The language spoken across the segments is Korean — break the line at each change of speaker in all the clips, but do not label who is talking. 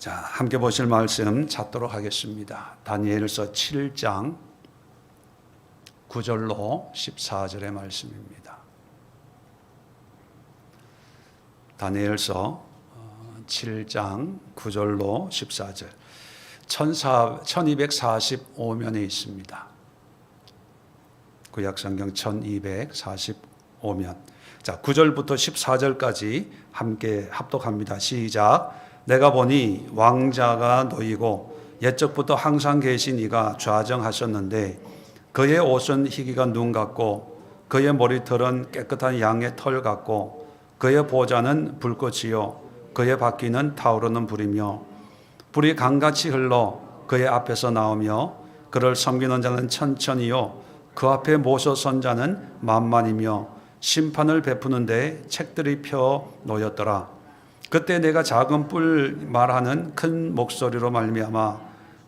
자, 함께 보실 말씀 찾도록 하겠습니다. 다니엘서 7장 9절로 14절의 말씀입니다. 다니엘서 7장 9절로 14절. 1245면에 있습니다. 구약성경 1245면. 자, 9절부터 14절까지 함께 합독합니다. 시작. 내가 보니 왕자가 놓이고 옛적부터 항상 계신 이가 좌정하셨는데 그의 옷은 희기가 눈 같고 그의 머리털은 깨끗한 양의 털 같고 그의 보좌는 불꽃이요 그의 바퀴는 타오르는 불이며 불이 강같이 흘러 그의 앞에서 나오며 그를 섬기는 자는 천천히요 그 앞에 모셔 선 자는 만만이며 심판을 베푸는데 책들이 펴 놓였더라. 그때 내가 작은 뿔 말하는 큰 목소리로 말미암아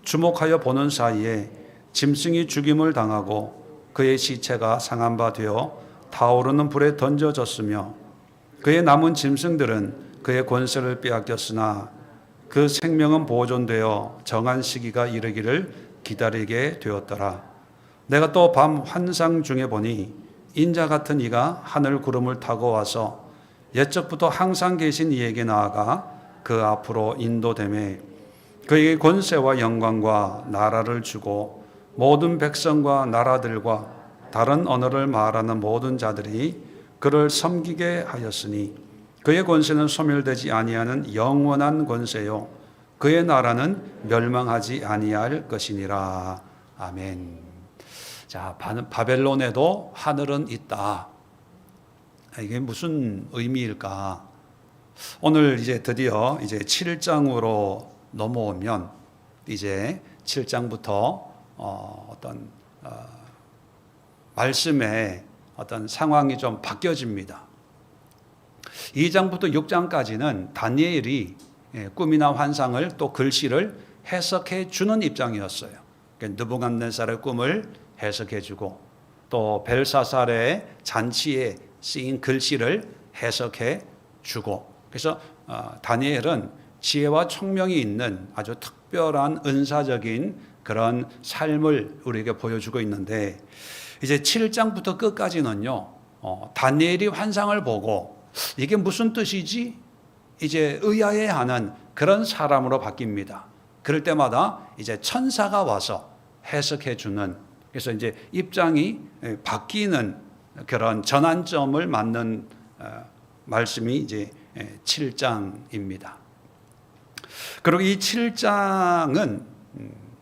주목하여 보는 사이에 짐승이 죽임을 당하고 그의 시체가 상한 바 되어 타오르는 불에 던져졌으며 그의 남은 짐승들은 그의 권세를 빼앗겼으나 그 생명은 보존되어 정한 시기가 이르기를 기다리게 되었더라. 내가 또 밤 환상 중에 보니 인자 같은 이가 하늘 구름을 타고 와서 옛적부터 항상 계신 이에게 나아가 그 앞으로 인도되매 그에게 권세와 영광과 나라를 주고 모든 백성과 나라들과 다른 언어를 말하는 모든 자들이 그를 섬기게 하였으니 그의 권세는 소멸되지 아니하는 영원한 권세요 그의 나라는 멸망하지 아니할 것이니라. 아멘. 자, 바벨론에도 하늘은 있다. 이게 무슨 의미일까? 오늘 이제 드디어 이제 7장으로 넘어오면 이제 7장부터 어떤 말씀의 어떤 상황이 좀 바뀌어집니다. 2장부터 6장까지는 다니엘이 꿈이나 환상을 또 글씨를 해석해 주는 입장이었어요. 느부갓네살의 꿈을 해석해 주고 또 벨사살의 잔치에 쓰인 글씨를 해석해 주고 그래서 다니엘은 지혜와 총명이 있는 아주 특별한 은사적인 그런 삶을 우리에게 보여주고 있는데 이제 7장부터 끝까지는요 다니엘이 환상을 보고 이게 무슨 뜻이지? 이제 의아해하는 그런 사람으로 바뀝니다. 그럴 때마다 이제 천사가 와서 해석해 주는 그래서 이제 입장이 바뀌는 그런 전환점을 맞는 말씀이 이제 7장입니다. 그리고 이 7장은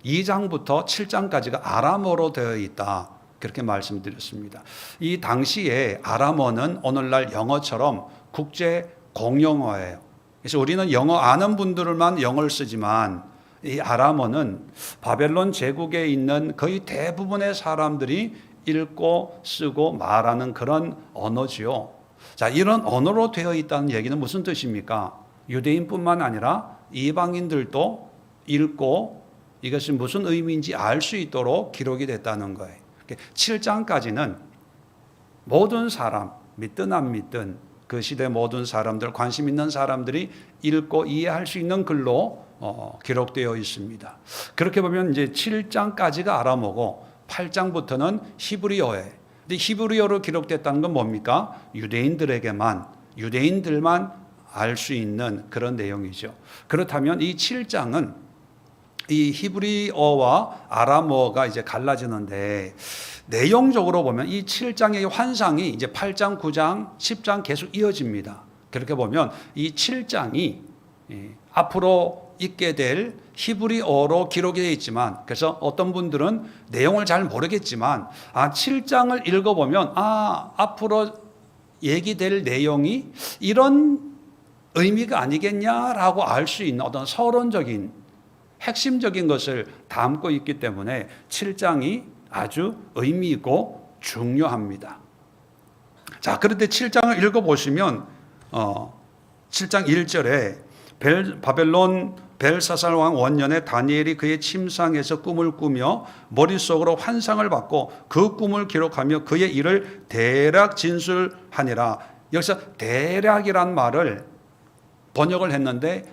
2장부터 7장까지가 아람어로 되어 있다. 그렇게 말씀드렸습니다. 이 당시에 아람어는 오늘날 영어처럼 국제 공용어예요. 그래서 우리는 영어 아는 분들만 영어를 쓰지만 이 아람어는 바벨론 제국에 있는 거의 대부분의 사람들이 읽고 쓰고 말하는 그런 언어지요. 자, 이런 언어로 되어 있다는 얘기는 무슨 뜻입니까? 유대인뿐만 아니라 이방인들도 읽고 이것이 무슨 의미인지 알 수 있도록 기록이 됐다는 거예요. 7장까지는 모든 사람, 믿든 안 믿든 그 시대 모든 사람들, 관심 있는 사람들이 읽고 이해할 수 있는 글로 기록되어 있습니다. 그렇게 보면 이제 7장까지가 아람어고 8장부터는 히브리어에. 근데 히브리어로 기록됐다는 건 뭡니까? 유대인들만 알 수 있는 그런 내용이죠. 그렇다면 이 7장은 이 히브리어와 아람어가 이제 갈라지는데 내용적으로 보면 이 7장의 환상이 이제 8장, 9장, 10장 계속 이어집니다. 그렇게 보면 이 7장이 앞으로 있게 될 히브리어로 기록이 되어 있지만 그래서 어떤 분들은 내용을 잘 모르겠지만 7장을 읽어보면 앞으로 얘기될 내용이 이런 의미가 아니겠냐라고 알 수 있는 어떤 서론적인 핵심적인 것을 담고 있기 때문에 7장이 아주 의미 있고 중요합니다. 자, 그런데 7장을 읽어보시면 7장 1절에 바벨론 벨사살 왕 원년에 다니엘이 그의 침상에서 꿈을 꾸며 머릿속으로 환상을 받고 그 꿈을 기록하며 그의 일을 대략 진술하니라. 여기서 대략이란 말을 번역을 했는데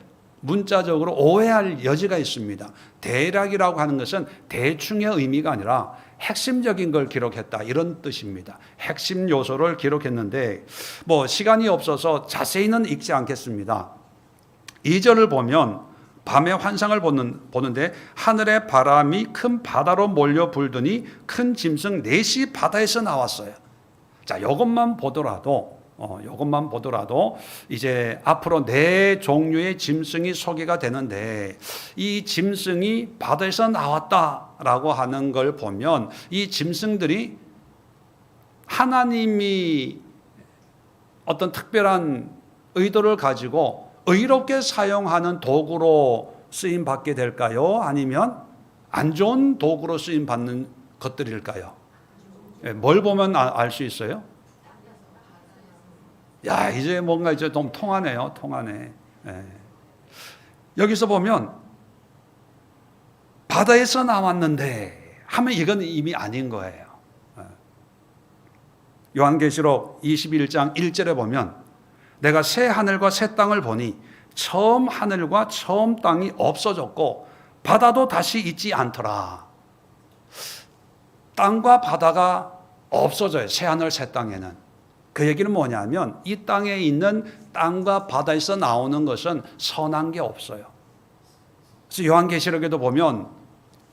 문자적으로 오해할 여지가 있습니다. 대략이라고 하는 것은 대충의 의미가 아니라 핵심적인 걸 기록했다 이런 뜻입니다. 핵심 요소를 기록했는데 시간이 없어서 자세히는 읽지 않겠습니다. 2절을 보면 밤에 환상을 보는데 하늘의 바람이 큰 바다로 몰려 불더니 큰 짐승 넷이 바다에서 나왔어요. 자, 이것만 보더라도 이제 앞으로 네 종류의 짐승이 소개가 되는데 이 짐승이 바다에서 나왔다라고 하는 걸 보면 이 짐승들이 하나님이 어떤 특별한 의도를 가지고 의롭게 사용하는 도구로 쓰임 받게 될까요? 아니면 안 좋은 도구로 쓰임 받는 것들일까요? 뭘 보면 알 수 있어요? 야, 이제 뭔가 이제 좀 통하네요. 여기서 보면 바다에서 나왔는데 하면 이건 이미 아닌 거예요. 요한계시록 21장 1절에 보면 내가 새 하늘과 새 땅을 보니 처음 하늘과 처음 땅이 없어졌고 바다도 다시 있지 않더라. 땅과 바다가 없어져요. 새 하늘 새 땅에는. 그 얘기는 뭐냐면 이 땅에 있는 땅과 바다에서 나오는 것은 선한 게 없어요. 그래서 요한계시록에도 보면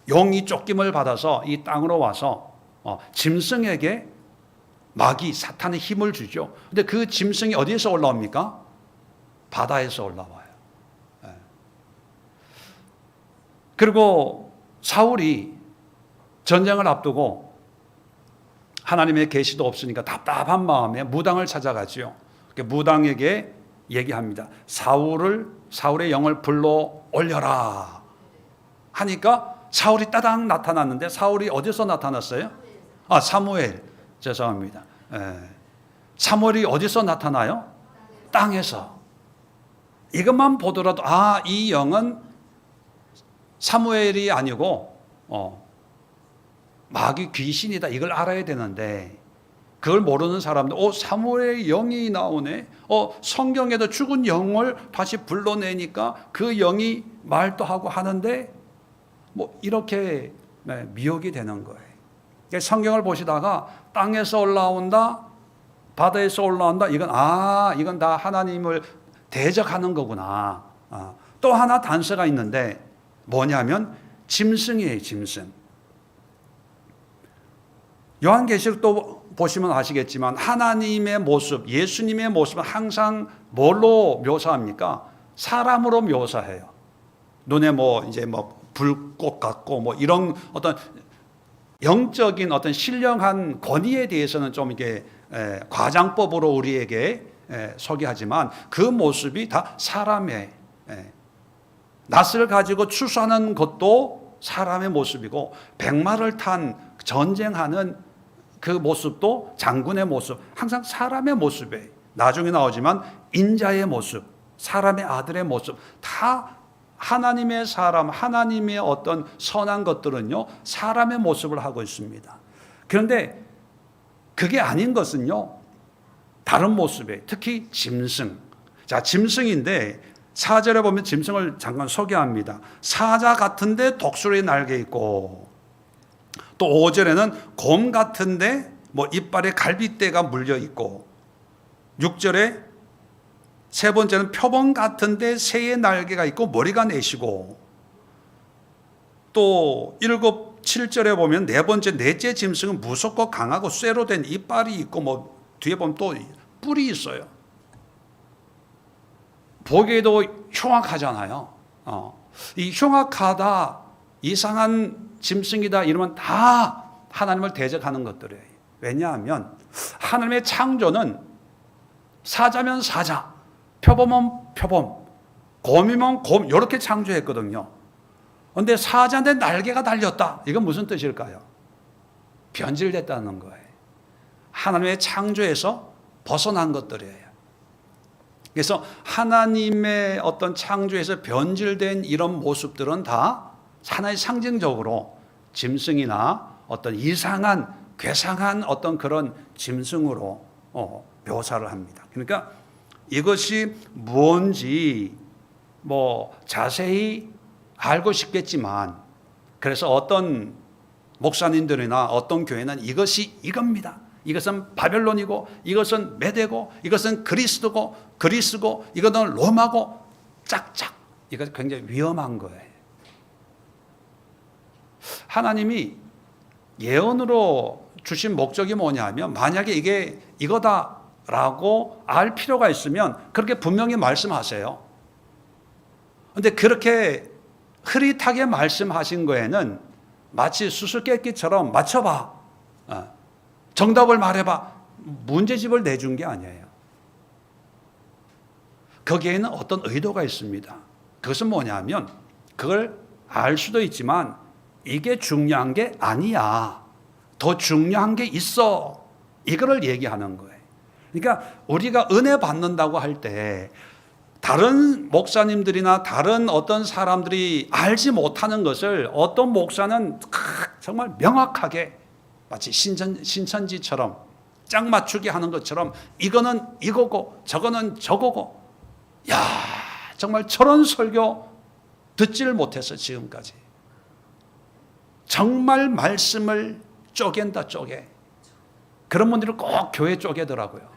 용이 쫓김을 받아서 이 땅으로 와서 짐승에게 마귀 사탄의 힘을 주죠. 근데 그 짐승이 어디에서 올라옵니까? 바다에서 올라와요. 그리고 사울이 전쟁을 앞두고 하나님의 계시도 없으니까 답답한 마음에 무당을 찾아가죠. 무당에게 얘기합니다. 사울의 영을 불러 올려라 하니까 사울이 따당 나타났는데 사울이 어디서 나타났어요? 사무엘. 죄송합니다. 사무엘이 어디서 나타나요? 땅에서. 이것만 보더라도 이 영은 사무엘이 아니고 마귀 귀신이다 이걸 알아야 되는데 그걸 모르는 사람들 사무엘의 영이 나오네. 성경에도 죽은 영을 다시 불러내니까 그 영이 말도 하고 하는데 이렇게 미혹이 되는 거예요. 성경을 보시다가 땅에서 올라온다, 바다에서 올라온다. 이건 다 하나님을 대적하는 거구나. 또 하나 단서가 있는데 뭐냐면 짐승이에요. 짐승. 요한계시록도 보시면 아시겠지만 하나님의 모습, 예수님의 모습은 항상 뭘로 묘사합니까? 사람으로 묘사해요. 눈에 불꽃 같고 이런 어떤 영적인 어떤 신령한 권위에 대해서는 좀 이게 과장법으로 우리에게 소개하지만 그 모습이 다 사람의 낫을 가지고 추수하는 것도 사람의 모습이고 백마를 탄 전쟁하는 그 모습도 장군의 모습, 항상 사람의 모습이에요. 나중에 나오지만 인자의 모습, 사람의 아들의 모습, 다 하나님의 사람, 하나님의 어떤 선한 것들은요, 사람의 모습을 하고 있습니다. 그런데 그게 아닌 것은요, 다른 모습이에요. 특히 짐승. 자, 짐승인데 4절에 보면 짐승을 잠깐 소개합니다. 사자 같은데 독수리 날개 있고, 또 5절에는 곰 같은데 이빨에 갈빗대가 물려 있고, 6절에 세 번째는 표범 같은데 새의 날개가 있고 머리가 내시고, 또 7절에 보면 넷째 짐승은 무섭고 강하고 쇠로 된 이빨이 있고 뒤에 보면 또 뿔이 있어요. 보기에도 흉악하잖아요. 이 흉악하다, 이상한 짐승이다 이러면 다 하나님을 대적하는 것들이에요. 왜냐하면 하나님의 창조는 사자면 사자, 표범은 표범, 곰이면 곰 이렇게 창조했거든요. 그런데 사자인데 날개가 달렸다. 이건 무슨 뜻일까요? 변질됐다는 거예요. 하나님의 창조에서 벗어난 것들이에요. 그래서 하나님의 어떤 창조에서 변질된 이런 모습들은 다 하나의 상징적으로 짐승이나 어떤 이상한 괴상한 어떤 그런 짐승으로 묘사를 합니다. 그러니까 이것이 뭔지 뭐 자세히 알고 싶겠지만, 그래서 어떤 목사님들이나 어떤 교회는 이것이 이겁니다. 이것은 바벨론이고, 이것은 메대고, 이것은 그리스고, 이것은 로마고, 짝짝. 이것은 굉장히 위험한 거예요. 하나님이 예언으로 주신 목적이 뭐냐면, 만약에 이게 이거다라고 알 필요가 있으면 그렇게 분명히 말씀하세요. 그런데 그렇게 흐릿하게 말씀하신 거에는 마치 수수께끼처럼 맞춰봐, 정답을 말해봐, 문제집을 내준 게 아니에요. 거기에는 어떤 의도가 있습니다. 그것은 뭐냐면, 그걸 알 수도 있지만 이게 중요한 게 아니야, 더 중요한 게 있어, 이거를 얘기하는 거예요. 그러니까 우리가 은혜 받는다고 할 때 다른 목사님들이나 다른 어떤 사람들이 알지 못하는 것을 어떤 목사는 정말 명확하게 마치 신천지처럼 짝 맞추게 하는 것처럼 이거는 이거고 저거는 저거고, 야, 정말 저런 설교 듣지를 못했어 지금까지. 정말 말씀을 쪼갠다 쪼개. 그런 분들이 꼭 교회 쪼개더라고요.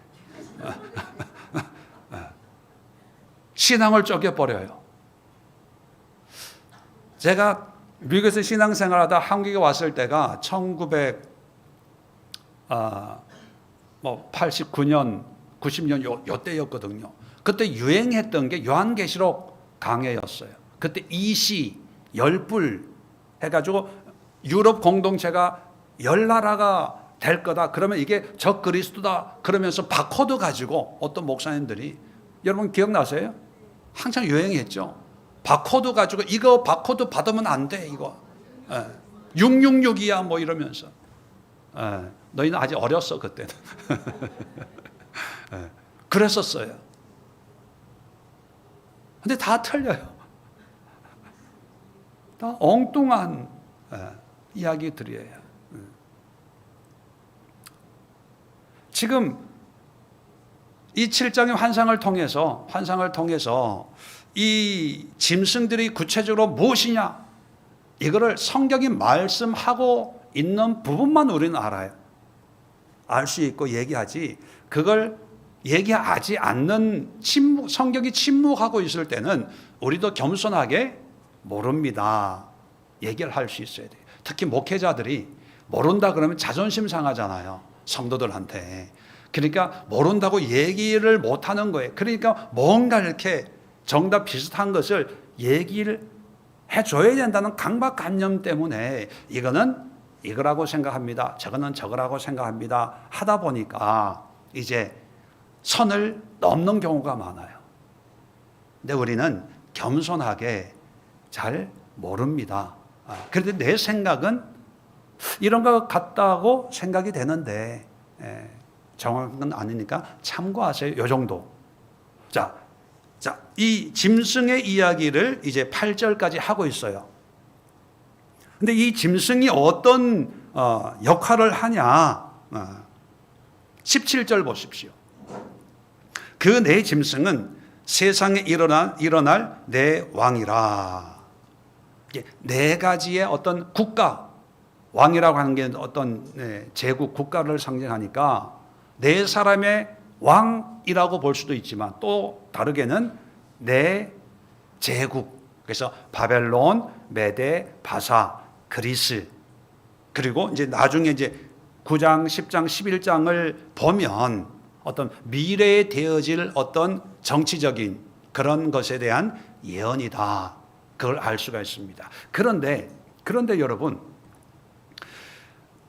신앙을 쪼개버려요. 제가 미국에서 신앙생활하다 한국에 왔을 때가 1989년, 90년 요때였거든요. 그때 유행했던 게 요한계시록 강해였어요. 그때 이시, 열불 해가지고 유럽 공동체가 열나라가 될 거다. 그러면 이게 적그리스도다. 그러면서 바코드 가지고 어떤 목사님들이, 여러분 기억나세요? 항상 유행했죠. 바코드 가지고 이거 바코드 받으면 안 돼, 이거. 666이야 뭐 이러면서. 너희는 아직 어렸어 그때는. 그랬었어요. 근데 다 틀려요. 다 엉뚱한 이야기들이에요. 지금 이 7장의 환상을 통해서 이 짐승들이 구체적으로 무엇이냐, 이거를 성경이 말씀하고 있는 부분만 우리는 알아요. 알 수 있고 얘기하지, 그걸 얘기하지 않는 성경이 침묵하고 있을 때는 우리도 겸손하게 모릅니다, 얘기를 할 수 있어야 돼요. 특히 목회자들이 모른다 그러면 자존심 상하잖아요, 성도들한테. 그러니까 모른다고 얘기를 못하는 거예요. 그러니까 뭔가 이렇게 정답 비슷한 것을 얘기를 해줘야 된다는 강박관념 때문에 이거는 이거라고 생각합니다, 저거는 저거라고 생각합니다 하다 보니까 이제 선을 넘는 경우가 많아요. 근데 우리는 겸손하게 잘 모릅니다. 그런데 내 생각은 이런 것 같다고 생각이 되는데 정확한 건 아니니까 참고하세요. 요 정도. 자, 이 짐승의 이야기를 이제 8절까지 하고 있어요. 근데 이 짐승이 어떤 역할을 하냐? 17절 보십시오. 그 내 짐승은 세상에 일어날 내 왕이라. 네 가지의 어떤 국가, 왕이라고 하는 게 어떤 제국, 국가를 상징하니까 네 사람의 왕이라고 볼 수도 있지만 또 다르게는 네 제국, 그래서 바벨론, 메데, 바사, 그리스, 그리고 이제 나중에 이제 9장, 10장, 11장을 보면 어떤 미래에 되어질 어떤 정치적인 그런 것에 대한 예언이다, 그걸 알 수가 있습니다. 그런데 여러분,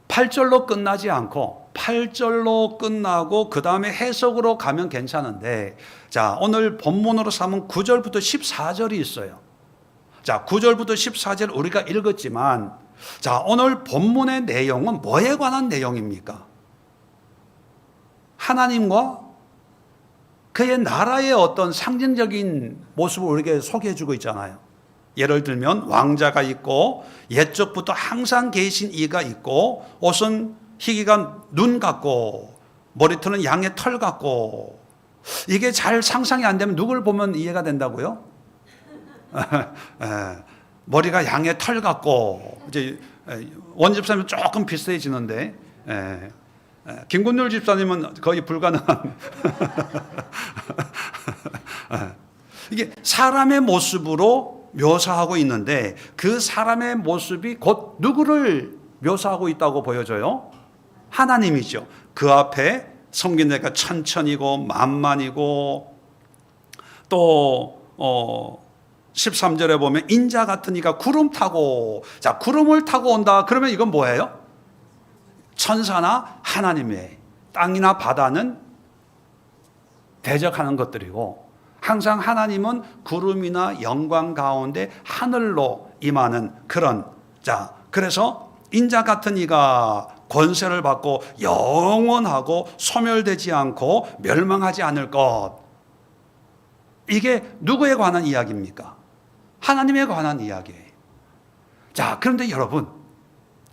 8절로 끝나지 않고 8절로 끝나고 그 다음에 해석으로 가면 괜찮은데, 자, 오늘 본문으로 삼은 9절부터 14절이 있어요. 자, 9절부터 14절 우리가 읽었지만, 자, 오늘 본문의 내용은 뭐에 관한 내용입니까? 하나님과 그의 나라의 어떤 상징적인 모습을 우리에게 소개해 주고 있잖아요. 예를 들면 왕자가 있고 옛적부터 항상 계신 이가 있고 옷은 희귀가 눈 같고 머리털은 양의 털 같고, 이게 잘 상상이 안 되면 누굴 보면 이해가 된다고요? 머리가 양의 털 같고, 이제 원집사님은 조금 비슷해지는데, 김군율 집사님은 거의 불가능한. 이게 사람의 모습으로 묘사하고 있는데, 그 사람의 모습이 곧 누구를 묘사하고 있다고 보여져요? 하나님이죠. 그 앞에 섬기니까 천천히고 만만이고, 또 13절에 보면 인자 같은 이가 구름 타고, 자, 구름을 타고 온다. 그러면 이건 뭐예요? 천사나 하나님의, 땅이나 바다는 대적하는 것들이고, 항상 하나님은 구름이나 영광 가운데 하늘로 임하는 그런, 자, 그래서 인자 같은 이가 권세를 받고 영원하고 소멸되지 않고 멸망하지 않을 것. 이게 누구에 관한 이야기입니까? 하나님에 관한 이야기예요. 자, 그런데 여러분,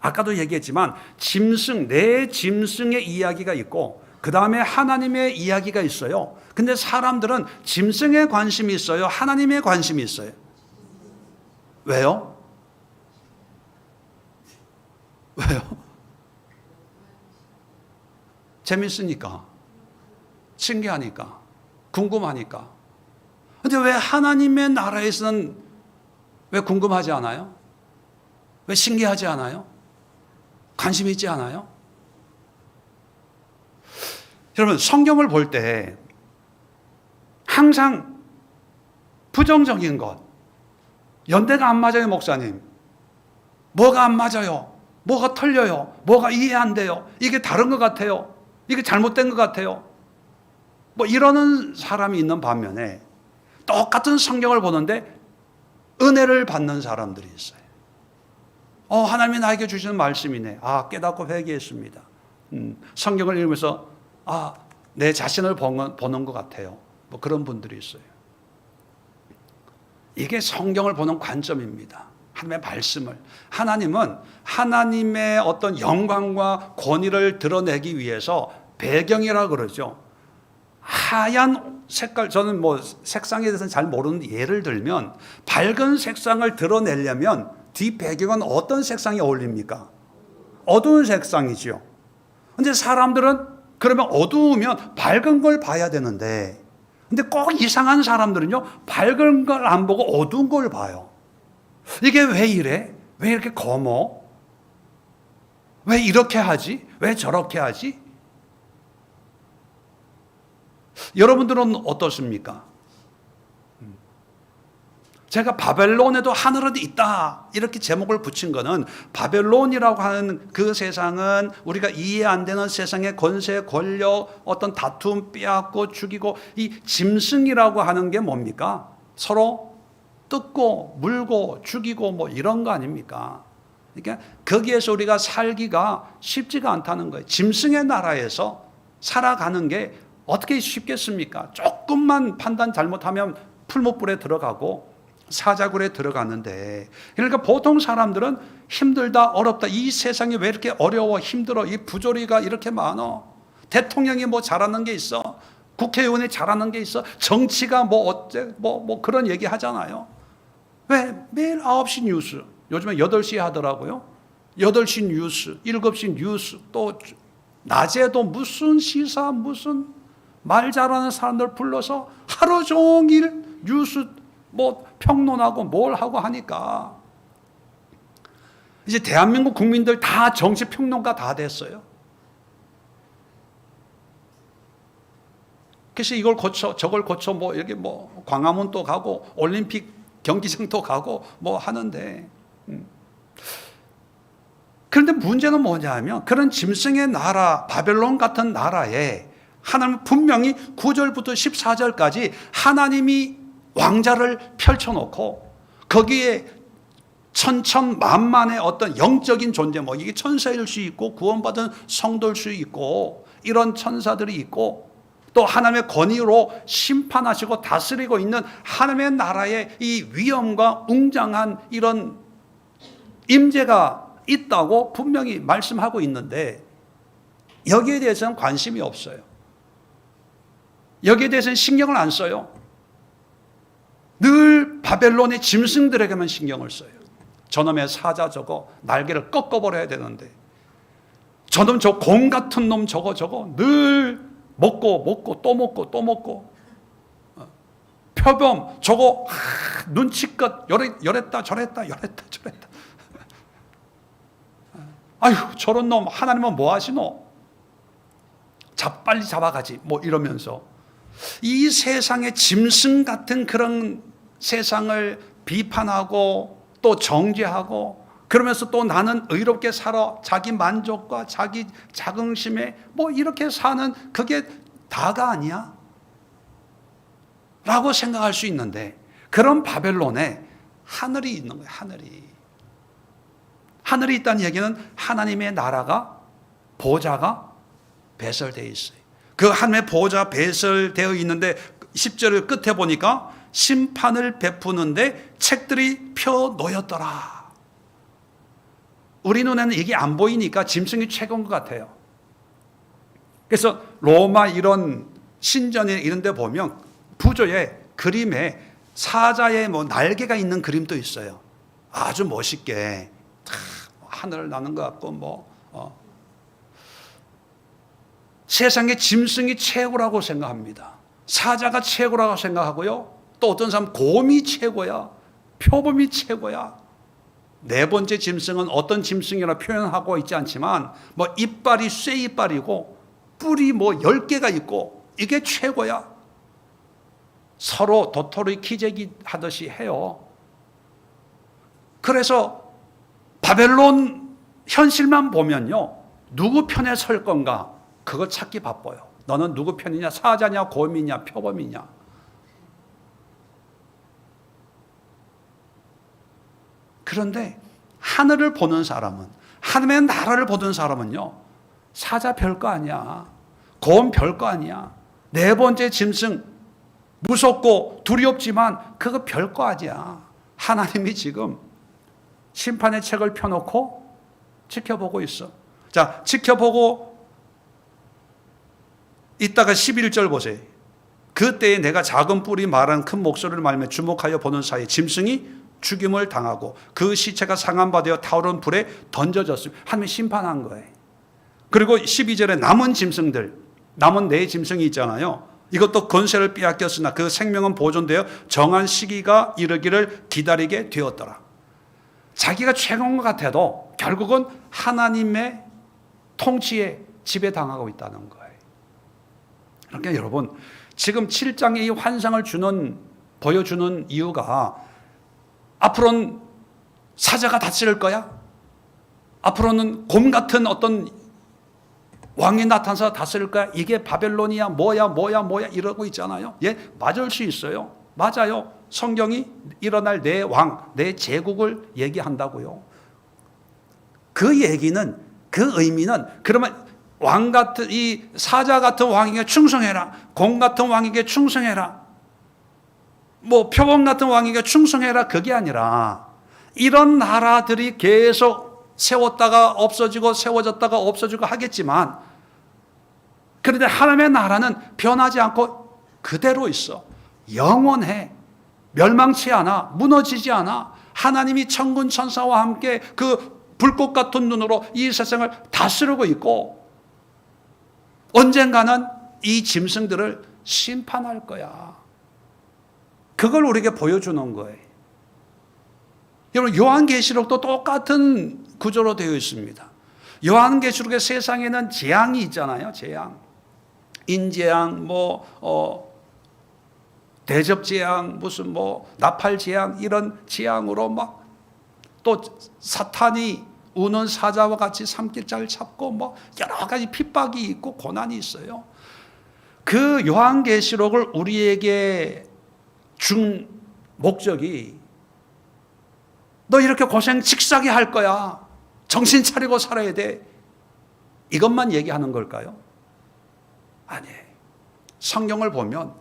아까도 얘기했지만 짐승, 내 짐승의 이야기가 있고 그 다음에 하나님의 이야기가 있어요. 근데 사람들은 짐승에 관심이 있어요? 하나님에 관심이 있어요? 왜요? 왜요? 재밌으니까, 신기하니까, 궁금하니까. 근데 왜 하나님의 나라에서는 왜 궁금하지 않아요? 왜 신기하지 않아요? 관심 있지 않아요? 여러분, 성경을 볼 때 항상 부정적인 것, 연대가 안 맞아요, 목사님. 뭐가 안 맞아요? 뭐가 틀려요? 뭐가 이해 안 돼요? 이게 다른 것 같아요? 이게 잘못된 것 같아요? 뭐 이러는 사람이 있는 반면에 똑같은 성경을 보는데 은혜를 받는 사람들이 있어요. 하나님이 나에게 주시는 말씀이네. 깨닫고 회개했습니다. 성경을 읽으면서 내 자신을 보는 것 같아요. 뭐 그런 분들이 있어요. 이게 성경을 보는 관점입니다. 하나님의 말씀을. 하나님은 하나님의 어떤 영광과 권위를 드러내기 위해서 배경이라고 그러죠. 하얀 색깔, 저는 뭐 색상에 대해서는 잘 모르는데 예를 들면 밝은 색상을 드러내려면 뒷 배경은 어떤 색상이 어울립니까? 어두운 색상이죠. 근데 사람들은 그러면 어두우면 밝은 걸 봐야 되는데, 근데 꼭 이상한 사람들은요, 밝은 걸 안 보고 어두운 걸 봐요. 이게 왜 이래? 왜 이렇게 검어? 왜 이렇게 하지? 왜 저렇게 하지? 여러분들은 어떻습니까? 제가 바벨론에도 하늘은 있다 이렇게 제목을 붙인 거는, 바벨론이라고 하는 그 세상은 우리가 이해 안 되는 세상의 권세, 권력, 어떤 다툼, 빼앗고 죽이고, 이 짐승이라고 하는 게 뭡니까? 서로 뜯고 물고 죽이고 뭐 이런 거 아닙니까? 그러니까 거기에서 우리가 살기가 쉽지가 않다는 거예요. 짐승의 나라에서 살아가는 게 어떻게 쉽겠습니까? 조금만 판단 잘못하면 풀무불에 들어가고 사자굴에 들어갔는데, 그러니까 보통 사람들은 힘들다, 어렵다, 이 세상이 왜 이렇게 어려워, 힘들어, 이 부조리가 이렇게 많어, 대통령이 뭐 잘하는 게 있어, 국회의원이 잘하는 게 있어, 정치가 뭐 어째 뭐 그런 얘기 하잖아요. 왜 매일 9시 뉴스, 요즘에 8시에 하더라고요. 8시 뉴스, 7시 뉴스, 또 낮에도 무슨 시사, 무슨 말 잘하는 사람들 불러서 하루 종일 뉴스 뭐 평론하고 뭘 하고 하니까 이제 대한민국 국민들 다 정치 평론가 다 됐어요. 그래서 이걸 고쳐 저걸 고쳐 뭐 이렇게 뭐 광화문도 가고 올림픽 경기장도 가고 뭐 하는데, 그런데 문제는 뭐냐면 그런 짐승의 나라 바벨론 같은 나라에 하나님은 분명히 9절부터 14절까지 하나님이 왕자를 펼쳐놓고 거기에 천천만만의 어떤 영적인 존재, 뭐 이게 천사일 수 있고 구원받은 성도일 수 있고 이런 천사들이 있고, 또 하나님의 권위로 심판하시고 다스리고 있는 하나님의 나라의 이 위엄과 웅장한 이런 임재가 있다고 분명히 말씀하고 있는데, 여기에 대해서는 관심이 없어요. 여기에 대해서는 신경을 안 써요. 늘 바벨론의 짐승들에게만 신경을 써요. 저놈의 사자 저거 날개를 꺾어버려야 되는데, 저놈 저 곰 같은 놈 저거 늘 먹고 또 먹고, 표범 저거 눈치껏 열했다 저랬다. 아유, 저런 놈 하나님은 뭐 하시노? 빨리 잡아가지 뭐 이러면서 이 세상의 짐승 같은 그런 세상을 비판하고 또 정죄하고, 그러면서 또 나는 의롭게 살아, 자기 만족과 자기 자긍심에 뭐 이렇게 사는, 그게 다가 아니야? 라고 생각할 수 있는데, 그런 바벨론에 하늘이 있는 거예요. 하늘이 있다는 얘기는 하나님의 나라가, 보좌가 배설되어 있어요. 그 하나님의 보좌 배설되어 있는데 10절 끝에 보니까 심판을 베푸는데 책들이 펴 놓였더라. 우리 눈에는 이게 안 보이니까 짐승이 최고인 것 같아요. 그래서 로마 이런 신전에 이런 데 보면 부조에 그림에 사자의 뭐 날개가 있는 그림도 있어요. 아주 멋있게 하늘을 나는 것 같고 세상의 짐승이 최고라고 생각합니다. 사자가 최고라고 생각하고요. 또 어떤 사람 곰이 최고야, 표범이 최고야. 네 번째 짐승은 어떤 짐승이라 표현하고 있지 않지만 뭐 이빨이 쇠이빨이고 뿔이 뭐 10개가 있고 이게 최고야. 서로 도토리 키재기 하듯이 해요. 그래서 바벨론 현실만 보면요, 누구 편에 설 건가 그거 찾기 바빠요. 너는 누구 편이냐? 사자냐, 곰이냐, 표범이냐. 그런데 하늘을 보는 사람은, 하나님의 나라를 보는 사람은요, 사자 별거 아니야, 곰 별거 아니야, 네 번째 짐승 무섭고 두렵지만 그거 별거 아니야. 하나님이 지금 심판의 책을 펴놓고 지켜보고 있어. 자, 지켜보고 이따가 11절 보세요. 그때에 내가 작은 뿔이 말한 큰 목소리를 말며 주목하여 보는 사이에 짐승이 죽임을 당하고 그 시체가 상한 바 되어 타오른 불에 던져졌습니다. 하나님이 심판한 거예요. 그리고 12절에 남은 짐승들, 남은 네 짐승이 있잖아요. 이것도 권세를 빼앗겼으나 그 생명은 보존되어 정한 시기가 이르기를 기다리게 되었더라. 자기가 최고인 것 같아도 결국은 하나님의 통치에 지배당하고 있다는 거예요. 그러니까 여러분, 지금 7장의 이 환상을 보여주는 이유가, 앞으로는 사자가 다스릴 거야? 앞으로는 곰 같은 어떤 왕이 나타나서 다스릴 거야? 이게 바벨론이야, 뭐야 이러고 있잖아요. 예, 맞을 수 있어요. 맞아요. 성경이 일어날 내 왕, 내 제국을 얘기한다고요. 그 얘기는, 그 의미는, 그러면 왕 같은, 이 사자 같은 왕에게 충성해라, 곰 같은 왕에게 충성해라, 뭐 표범 같은 왕에게 충성해라, 그게 아니라 이런 나라들이 계속 세웠다가 없어지고 세워졌다가 없어지고 하겠지만, 그런데 하나님의 나라는 변하지 않고 그대로 있어. 영원해. 멸망치 않아. 무너지지 않아. 하나님이 천군 천사와 함께 그 불꽃 같은 눈으로 이 세상을 다스리고 있고, 언젠가는 이 짐승들을 심판할 거야. 그걸 우리에게 보여주는 거예요. 여러분, 요한계시록도 똑같은 구조로 되어 있습니다. 요한계시록의 세상에는 재앙이 있잖아요. 재앙, 인재앙, 대접재앙, 무슨 나팔재앙, 이런 재앙으로 막 또 사탄이 우는 사자와 같이 삼킬자를 잡고 여러 가지 핍박이 있고 고난이 있어요. 그 요한계시록을 우리에게 준 목적이, 너 이렇게 고생 직사게 할 거야, 정신 차리고 살아야 돼, 이것만 얘기하는 걸까요? 아니에요. 성경을 보면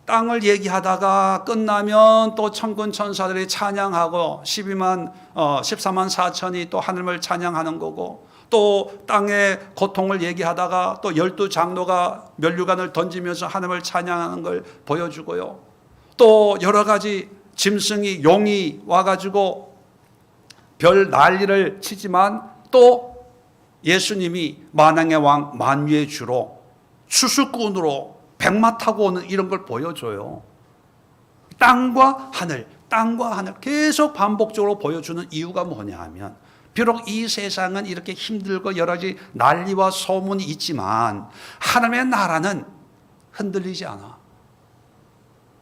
땅을 얘기하다가 끝나면 또 천군 천사들이 찬양하고 14만 4천이 또 하늘을 찬양하는 거고, 또 땅의 고통을 얘기하다가 또 12장로가 면류관을 던지면서 하늘을 찬양하는 걸 보여주고요. 또 여러 가지 짐승이 용이 와가지고 별 난리를 치지만 또 예수님이 만왕의 왕 만유의 주로 수수꾼으로 백마 타고 오는 이런 걸 보여줘요. 땅과 하늘 계속 반복적으로 보여주는 이유가 뭐냐 하면, 비록 이 세상은 이렇게 힘들고 여러 가지 난리와 소문이 있지만 하나님의 나라는 흔들리지 않아.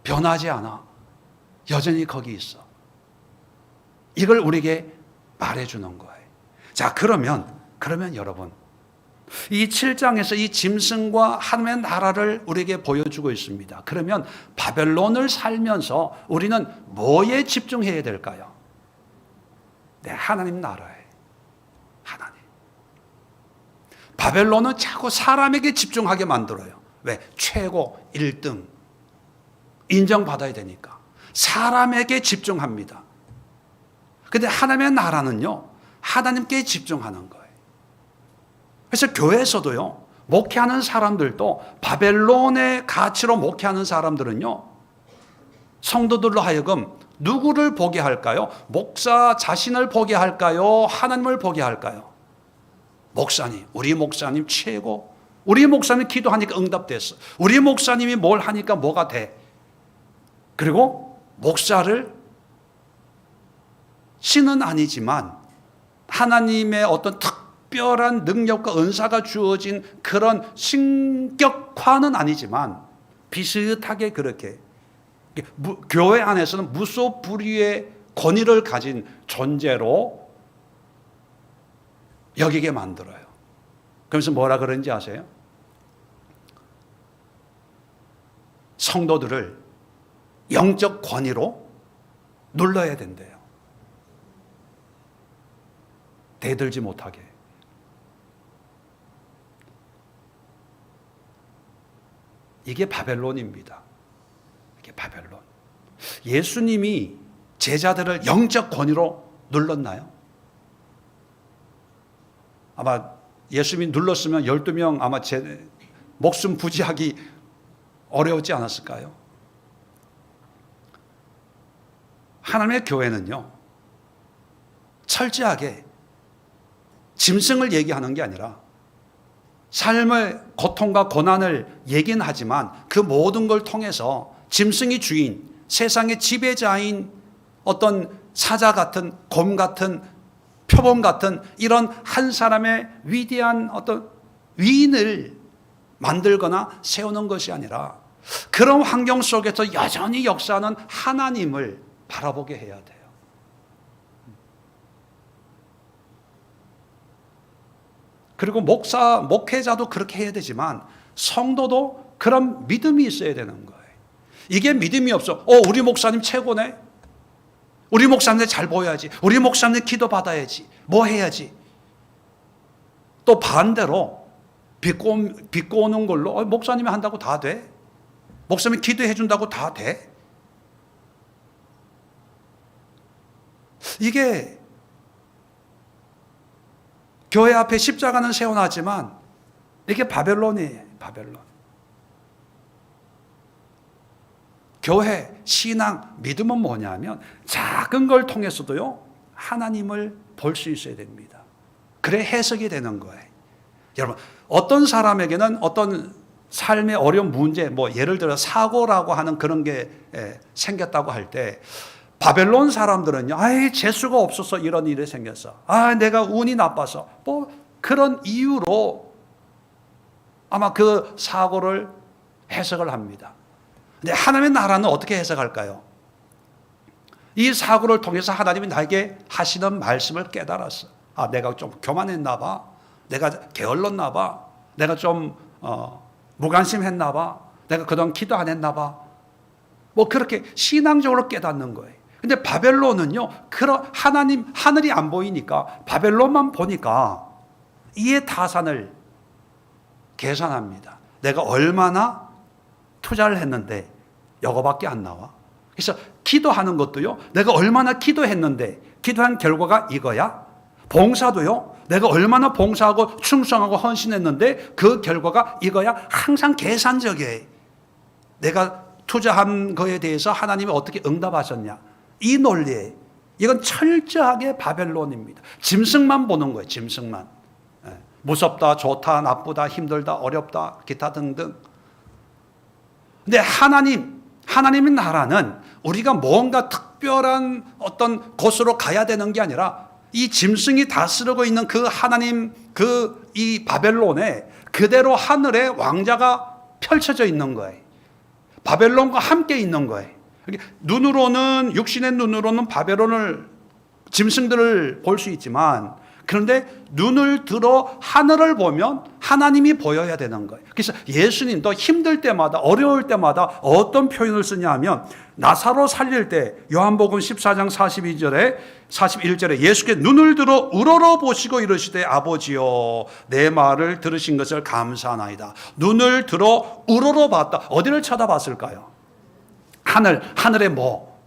변하지 않아. 여전히 거기 있어. 이걸 우리에게 말해주는 거예요. 자, 그러면 여러분, 이 7장에서 이 짐승과 하나님의 나라를 우리에게 보여주고 있습니다. 그러면 바벨론을 살면서 우리는 뭐에 집중해야 될까요? 네, 하나님 나라에. 하나님. 바벨론은 자꾸 사람에게 집중하게 만들어요. 왜? 최고 1등 인정받아야 되니까 사람에게 집중합니다. 근데 하나님의 나라는요, 하나님께 집중하는 거예요. 그래서 교회에서도요, 목회하는 사람들도 바벨론의 가치로 목회하는 사람들은요, 성도들로 하여금 누구를 보게 할까요? 목사 자신을 보게 할까요? 하나님을 보게 할까요? 목사님, 우리 목사님 최고. 우리 목사님 기도하니까 응답됐어. 우리 목사님이 뭘 하니까 뭐가 돼. 그리고 목사를 신은 아니지만 하나님의 어떤 특별한 능력과 은사가 주어진 그런 신격화는 아니지만 비슷하게 그렇게 교회 안에서는 무소불위의 권위를 가진 존재로 여기게 만들어요. 그러면서 뭐라 그런지 아세요? 성도들을 영적 권위로 눌러야 된대요. 대들지 못하게. 이게 바벨론입니다. 이게 바벨론. 예수님이 제자들을 영적 권위로 눌렀나요? 아마 예수님이 눌렀으면 12명 아마 목숨 부지하기 어려웠지 않았을까요? 하나님의 교회는요, 철저하게 짐승을 얘기하는 게 아니라 삶의 고통과 고난을 얘기는 하지만 그 모든 걸 통해서 짐승이 주인, 세상의 지배자인 어떤 사자 같은, 곰 같은, 표범 같은 이런 한 사람의 위대한 어떤 위인을 만들거나 세우는 것이 아니라 그런 환경 속에서 여전히 역사하는 하나님을 바라보게 해야 돼요. 그리고 목회자도 그렇게 해야 되지만 성도도 그런 믿음이 있어야 되는 거예요. 이게 믿음이 없어. 우리 목사님 최고네. 우리 목사님 잘 보여야지. 우리 목사님 기도 받아야지. 뭐 해야지. 또 반대로 비꼬 오는 걸로 목사님이 한다고 다 돼? 목사님이 기도해 준다고 다 돼? 이게 교회 앞에 십자가는 세워놨지만 이게 바벨론이에요. 바벨론. 교회, 신앙, 믿음은 뭐냐면 작은 걸 통해서도요 하나님을 볼 수 있어야 됩니다. 그래 해석이 되는 거예요. 여러분, 어떤 사람에게는 어떤 삶의 어려운 문제, 예를 들어 사고라고 하는 그런 게 생겼다고 할 때 바벨론 사람들은요, 재수가 없어서 이런 일이 생겼어. 내가 운이 나빠서. 그런 이유로 아마 그 사고를 해석을 합니다. 근데 하나님의 나라는 어떻게 해석할까요? 이 사고를 통해서 하나님이 나에게 하시는 말씀을 깨달았어. 내가 좀 교만했나 봐. 내가 게을렀나 봐. 내가 좀 무관심했나 봐. 내가 그동안 기도 안 했나 봐. 그렇게 신앙적으로 깨닫는 거예요. 근데 바벨론은요, 하늘이 안 보이니까 바벨론만 보니까 이에 타산을 계산합니다. 내가 얼마나 투자를 했는데 이거밖에 안 나와. 그래서 기도하는 것도요, 내가 얼마나 기도했는데 기도한 결과가 이거야. 봉사도요, 내가 얼마나 봉사하고 충성하고 헌신했는데 그 결과가 이거야. 항상 계산적이에요. 내가 투자한 거에 대해서 하나님이 어떻게 응답하셨냐? 이 논리에 이건 철저하게 바벨론입니다. 짐승만 보는 거예요. 짐승만. 무섭다, 좋다, 나쁘다, 힘들다, 어렵다, 기타 등등. 근데 하나님의 나라는 우리가 뭔가 특별한 어떤 곳으로 가야 되는 게 아니라 이 짐승이 다스리고 있는 그 하나님, 이 바벨론에 그대로 하늘의 왕자가 펼쳐져 있는 거예요. 바벨론과 함께 있는 거예요. 눈으로는, 육신의 눈으로는 바벨론을, 짐승들을 볼 수 있지만, 그런데 눈을 들어 하늘을 보면 하나님이 보여야 되는 거예요. 그래서 예수님도 힘들 때마다, 어려울 때마다 어떤 표현을 쓰냐 하면, 나사로 살릴 때 요한복음 14장 41절에 예수께 눈을 들어 우러러 보시고 이르시되 아버지여 내 말을 들으신 것을 감사하나이다. 눈을 들어 우러러 봤다. 어디를 쳐다봤을까요? 하늘에 뭐?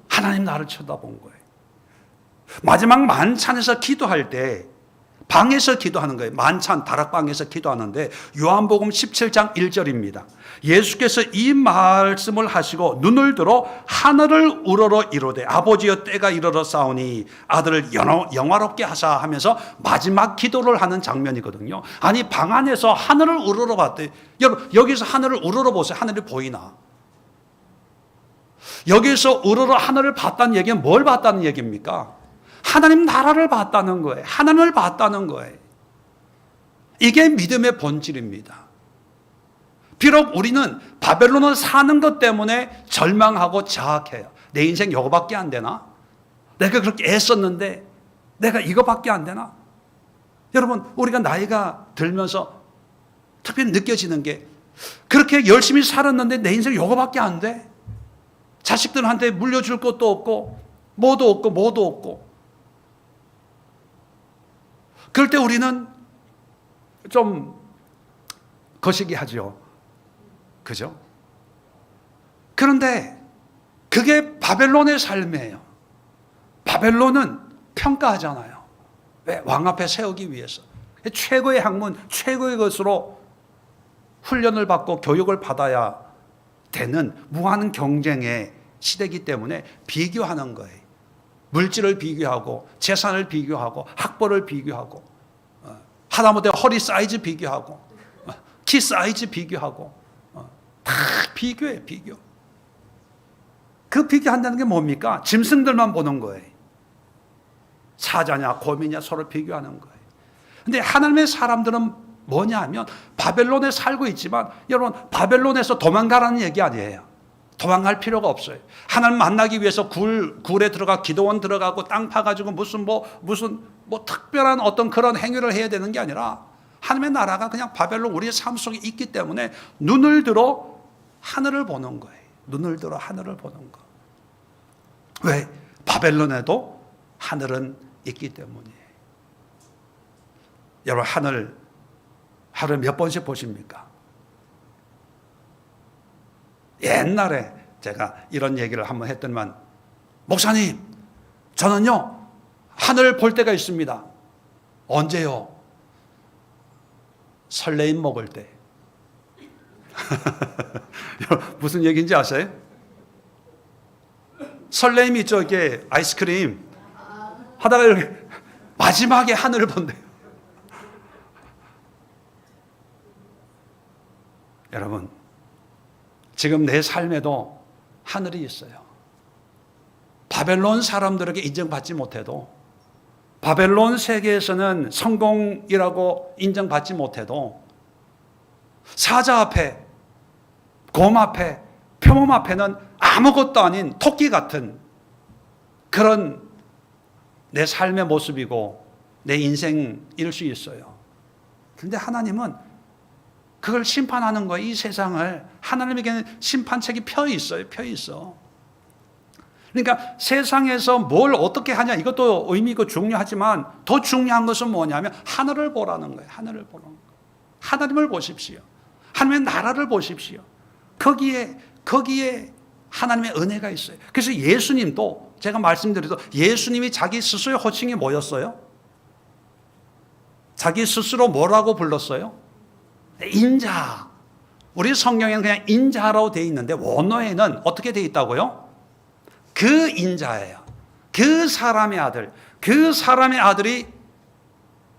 하나님 나를 쳐다본 거예요. 마지막 만찬에서 기도할 때 방에서 기도하는 거예요. 만찬 다락방에서 기도하는데 요한복음 17장 1절입니다. 예수께서 이 말씀을 하시고 눈을 들어 하늘을 우러러 이르되 아버지여 때가 이르러 싸우니 아들을 영화롭게 하사 하면서 마지막 기도를 하는 장면이거든요. 아니 방 안에서 하늘을 우러러 봤대. 여러분 여기서 하늘을 우러러 보세요. 하늘이 보이나? 여기서 우러러 하늘을 봤다는 얘기는 뭘 봤다는 얘기입니까? 하나님 나라를 봤다는 거예요. 하나님을 봤다는 거예요. 이게 믿음의 본질입니다. 비록 우리는 바벨론을 사는 것 때문에 절망하고 자학해요. 내 인생 이거밖에 안 되나? 내가 그렇게 애썼는데 내가 이거밖에 안 되나? 여러분 우리가 나이가 들면서 특별히 느껴지는 게 그렇게 열심히 살았는데 내 인생 이거밖에 안 돼? 자식들한테 물려줄 것도 없고 뭐도 없고 그럴 때 우리는 좀 거시기 하죠. 그죠? 그런데 그게 바벨론의 삶이에요. 바벨론은 평가하잖아요. 왜? 왕 앞에 세우기 위해서. 최고의 학문, 최고의 것으로 훈련을 받고 교육을 받아야 되는 무한 경쟁의 시대이기 때문에 비교하는 거예요. 물질을 비교하고 재산을 비교하고 학벌을 비교하고 하다못해 허리 사이즈 비교하고 키 사이즈 비교하고 다 비교해 비교. 그 비교한다는 게 뭡니까? 짐승들만 보는 거예요. 사자냐 곰이냐 서로 비교하는 거예요. 근데 하나님의 사람들은 뭐냐 하면 바벨론에 살고 있지만 여러분 바벨론에서 도망가라는 얘기 아니에요. 도망갈 필요가 없어요. 하나님 만나기 위해서 굴에 들어가 기도원 들어가고 땅 파가지고 무슨 특별한 어떤 그런 행위를 해야 되는 게 아니라 하나님의 나라가 그냥 바벨론 우리의 삶 속에 있기 때문에 눈을 들어 하늘을 보는 거예요. 눈을 들어 하늘을 보는 거. 왜? 바벨론에도 하늘은 있기 때문이에요. 여러분 하늘 하루에 몇 번씩 보십니까? 옛날에 제가 이런 얘기를 한번 했더니만 목사님 저는요 하늘을 볼 때가 있습니다. 언제요? 설레임 먹을 때. 무슨 얘기인지 아세요? 설레임 있죠. 이게 아이스크림 하다가 이렇게 마지막에 하늘을 본대요. 여러분 지금 내 삶에도 하늘이 있어요. 바벨론 사람들에게 인정받지 못해도 바벨론 세계에서는 성공이라고 인정받지 못해도 사자 앞에 곰 앞에 표범 앞에는 아무것도 아닌 토끼 같은 그런 내 삶의 모습이고 내 인생일 수 있어요. 그런데 하나님은 그걸 심판하는 거예요. 이 세상을. 하나님에게는 심판책이 펴 있어요. 펴 있어. 그러니까 세상에서 뭘 어떻게 하냐 이것도 의미 있고 중요하지만 더 중요한 것은 뭐냐면 하늘을 보라는 거예요. 하늘을 보라는 거예요. 하나님을 보십시오. 하나님의 나라를 보십시오. 거기에 하나님의 은혜가 있어요. 그래서 예수님도 제가 말씀드려도 예수님이 자기 스스로의 호칭이 뭐였어요? 자기 스스로 뭐라고 불렀어요? 인자. 우리 성경에는 그냥 인자로 되어 있는데 원어에는 어떻게 되어 있다고요? 그 인자예요. 그 사람의 아들. 그 사람의 아들이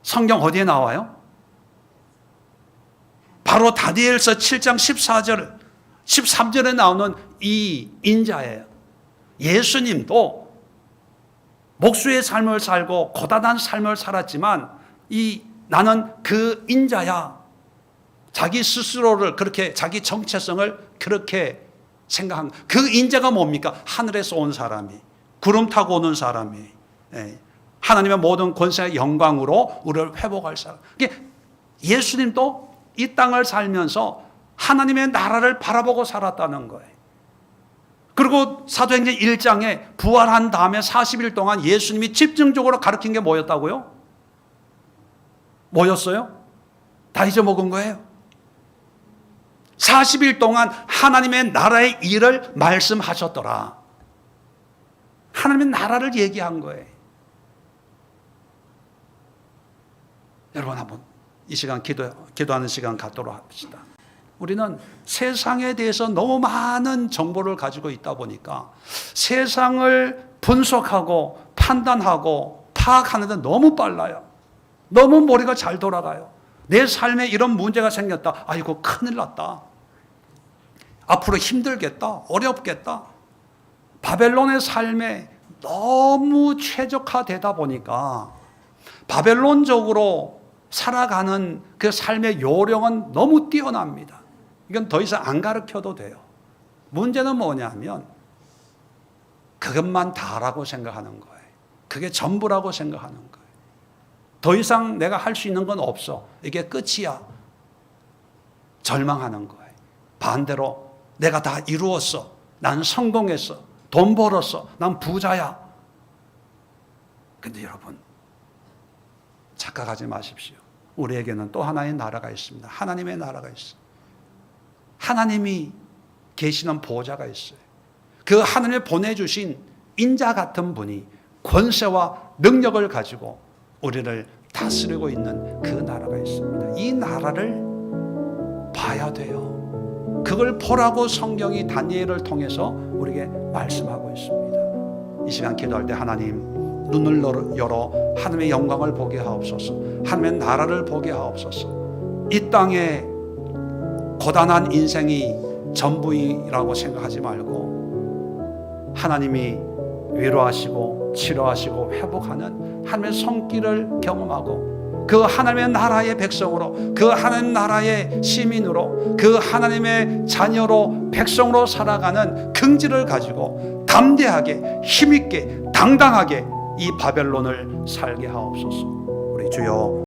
성경 어디에 나와요? 바로 다니엘서 7장 14절, 13절에 나오는 이 인자예요. 예수님도 목수의 삶을 살고 고단한 삶을 살았지만 나는 그 인자야. 자기 스스로를 그렇게 자기 정체성을 그렇게 생각한 그 인자가 뭡니까? 하늘에서 온 사람이, 구름 타고 오는 사람이, 하나님의 모든 권세와 영광으로 우리를 회복할 사람. 예수님도 이 땅을 살면서 하나님의 나라를 바라보고 살았다는 거예요. 그리고 사도행전 1장에 부활한 다음에 40일 동안 예수님이 집중적으로 가르친 게 뭐였다고요? 뭐였어요? 다 잊어먹은 거예요. 40일 동안 하나님의 나라의 일을 말씀하셨더라. 하나님의 나라를 얘기한 거예요. 여러분 한번 이 시간 기도하는 시간 갖도록 합시다. 우리는 세상에 대해서 너무 많은 정보를 가지고 있다 보니까 세상을 분석하고 판단하고 파악하는데 너무 빨라요. 너무 머리가 잘 돌아가요. 내 삶에 이런 문제가 생겼다. 아이고 큰일 났다. 앞으로 힘들겠다. 어렵겠다. 바벨론의 삶에 너무 최적화되다 보니까 바벨론적으로 살아가는 그 삶의 요령은 너무 뛰어납니다. 이건 더 이상 안 가르쳐도 돼요. 문제는 뭐냐면 그것만 다라고 생각하는 거예요. 그게 전부라고 생각하는 거예요. 더 이상 내가 할 수 있는 건 없어. 이게 끝이야. 절망하는 거예요. 반대로 내가 다 이루었어. 난 성공했어. 돈 벌었어. 난 부자야. 근데 여러분, 착각하지 마십시오. 우리에게는 또 하나의 나라가 있습니다. 하나님의 나라가 있어요. 하나님이 계시는 보호자가 있어요. 그 하나님이 보내주신 인자 같은 분이 권세와 능력을 가지고 우리를 다스리고 있는 그 나라가 있습니다. 이 나라를 봐야 돼요. 그걸 보라고 성경이 다니엘을 통해서 우리에게 말씀하고 있습니다. 이 시간 기도할 때 하나님 눈을 열어 하나님의 영광을 보게 하옵소서. 하나님의 나라를 보게 하옵소서. 이 땅에 고단한 인생이 전부이라고 생각하지 말고 하나님이 위로하시고 치료하시고 회복하는 하나님의 손길을 경험하고 그 하나님의 나라의 백성으로, 그 하나님 나라의 시민으로, 그 하나님의 자녀로 백성으로 살아가는 긍지를 가지고 담대하게 힘있게 당당하게 이 바벨론을 살게 하옵소서. 우리 주여